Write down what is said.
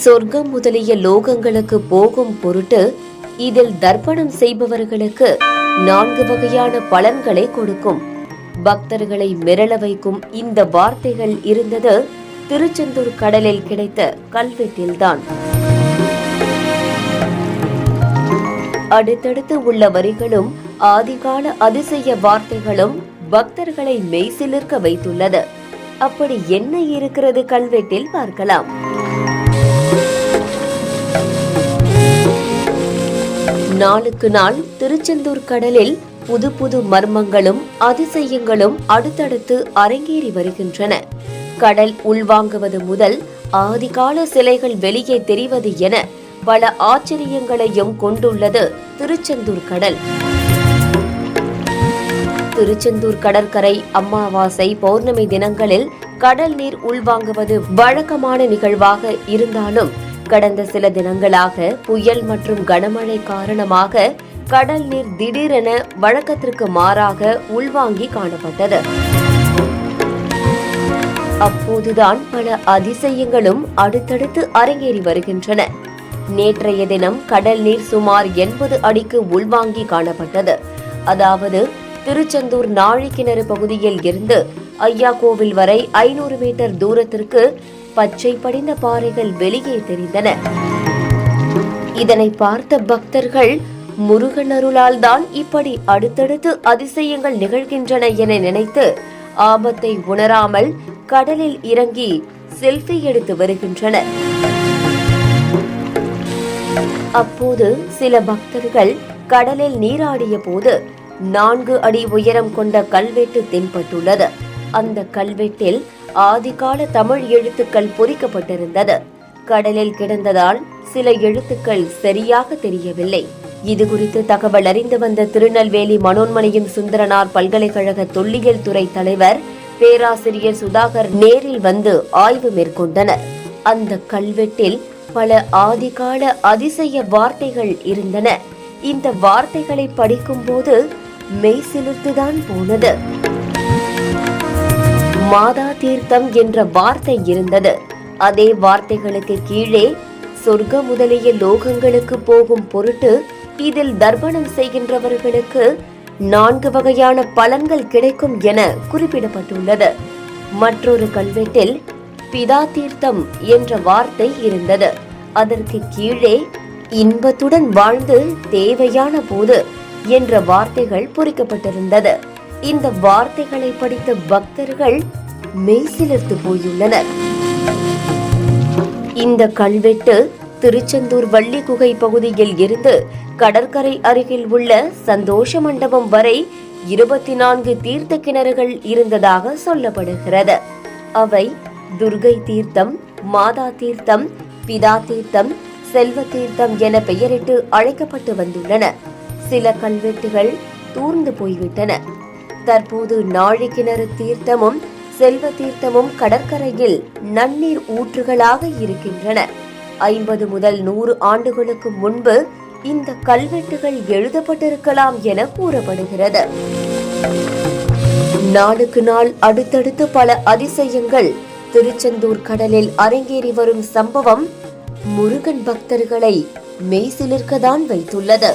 சொர்க்கம் முதலிய லோகங்களுக்கு போகும் பொருட்டு இதில் தர்ப்பணம் செய்பவர்களுக்கு 4 வகையான பலன்களை கொடுக்கும். பக்தர்களை மிரள வைக்கும் இந்த வார்த்தைகள் இருந்தது திருச்செந்தூர் கடலில் கிடைத்த கல்வெட்டில்தான். அடுத்தடுத்து உள்ள வரிகளும் ஆதிகால அதிசய வார்த்தைகளும் பக்தர்களை மெய்சிலிர்க்க வைத்துள்ளது. அப்படி என்ன இருக்கிறது கல்வெட்டில் பார்க்கலாம். நாளுக்கு நாள் திருச்செந்தூர் கடலில் புது புது மர்மங்களும் அதிசயங்களும் அடுத்தடுத்து அரங்கேறி வருகின்றன. கடல் உள்வாங்குவது முதல் ஆதிகால சிலைகள் வெளியே தெரிவது என பல ஆச்சரியங்களையும் கொண்டுள்ளது திருச்செந்தூர் கடல். திருச்செந்தூர் கடற்கரை அமாவாசை பௌர்ணமி தினங்களில் கடல் நீர் உள்வாங்குவது வழக்கமான நிகழ்வாக இருந்தாலும் கடந்த சில தினங்களாக புயல் மற்றும் கனமழை காரணமாக கடல் நீர் திடீரென வழக்கத்திற்கு மாறாக உள்வாங்கி காணப்பட்டது. அப்போதுதான் பல அதிசயங்களும் அடுத்தடுத்து அரங்கேறி வருகின்றன. நேற்றைய தினம் கடல் நீர் சுமார் 80 அடிக்கு உள்வாங்கி காணப்பட்டது. அதாவது திருச்செந்தூர் நாழிக்கிணறு பகுதியில் இருந்து ஐயா கோவில் வரை 500 மீட்டர் தூரத்திற்கு பச்சை படிந்த பாறைகள் வெளியே தெரிந்தன. இதனை பார்த்த பக்தர்கள் முருகன் அருளால் தான் இப்படி அடுத்தடுத்து அதிசயங்கள் நிகழ்கின்றன என நினைத்து ஆபத்தை உணராமல் கடலில் இறங்கி செல்ஃபி எடுத்து வருகின்றனர். அப்போது சில பக்தர்கள் கடலில் நீராடிய போது 4 அடி உயரம் கொண்ட கல்வெட்டு தென்பட்டுள்ளது. அந்த கல்வெட்டில் ஆதிகால தமிழ் எழுத்துக்கள் பொறிக்கப்பட்டிருந்தது. கடலில் கிடந்ததால் சில எழுத்துக்கள் சரியாக தெரியவில்லை. இது குறித்து தகவல் அறிந்து வந்த திருநெல்வேலி மனோன்மணியம் சுந்தரனார் பல்கலைக்கழக தொல்லியல் துறை தலைவர் பேராசிரியர் சுதாகர் நேரில் வந்து ஆய்வு மேற்கொண்டனர். அந்த கல்வெட்டில் பல ஆதிகால அதிசய வார்த்தைகள் இருந்தன. இந்த வார்த்தைகளை படிக்கும் போது மெய் சிலிர்த்துதான் போனது. மாதா தீர்த்தம் என்ற வார்த்தை இருந்தது. அதே வார்த்தைகளுக்கு கீழே சொர்க்க முதலிய லோகங்களுக்கு போகும் பொருட்டு இதில் தர்ப்பணம் செய்கின்றவர்களுக்கு 4 வகையான பலன்கள் கிடைக்கும் என குறிப்பிடப்பட்டுள்ளது. மற்றொரு கல்வெட்டில் பிதா தீர்த்தம் என்ற வார்த்தை இருந்தது. அதற்கு கீழே இன்பத்துடன் வாழ்ந்து தேவையான போது என்ற வார்த்தைகள் பொறிக்கப்பட்டிருந்தது. இந்த வார்த்தைகளை படித்த பக்தர்கள் மெய்சிலிர்த்து போயுள்ளனர். இந்த கல்வெட்டு திருச்செந்தூர் வள்ளி குகை பகுதியில் இருந்து கடற்கரை அருகில் உள்ள சந்தோஷ மண்டபம் வரை 24 தீர்த்த கிணறுகள் இருந்ததாக சொல்லப்படுகிறது. அவை துர்கை தீர்த்தம், மாதா தீர்த்தம், பிதா தீர்த்தம், செல்வ தீர்த்தம் என பெயரிட்டு அழைக்கப்பட்டு வந்துள்ளன. சில கல்வெட்டுகள் தூர்ந்து போய்விட்டன. தற்போது நாழிக்கிணறு தீர்த்தமும் செல்வ தீர்த்தமும் கடற்கரையில் நன்னீர் ஊற்றுகளாக இருக்கின்றன. 50 முதல் 100 ஆண்டுகளுக்கு முன்பு இந்த கல்வெட்டுகள் எழுதப்பட்டிருக்கலாம் என கூறப்படுகிறது. நாளுக்கு நாள் அடுத்தடுத்து பல அதிசயங்கள் திருச்செந்தூர் கடலில் அரங்கேறி வரும் சம்பவம் முருகன் பக்தர்களை மெய்சிலிர்க்கதான் வைத்துள்ளது.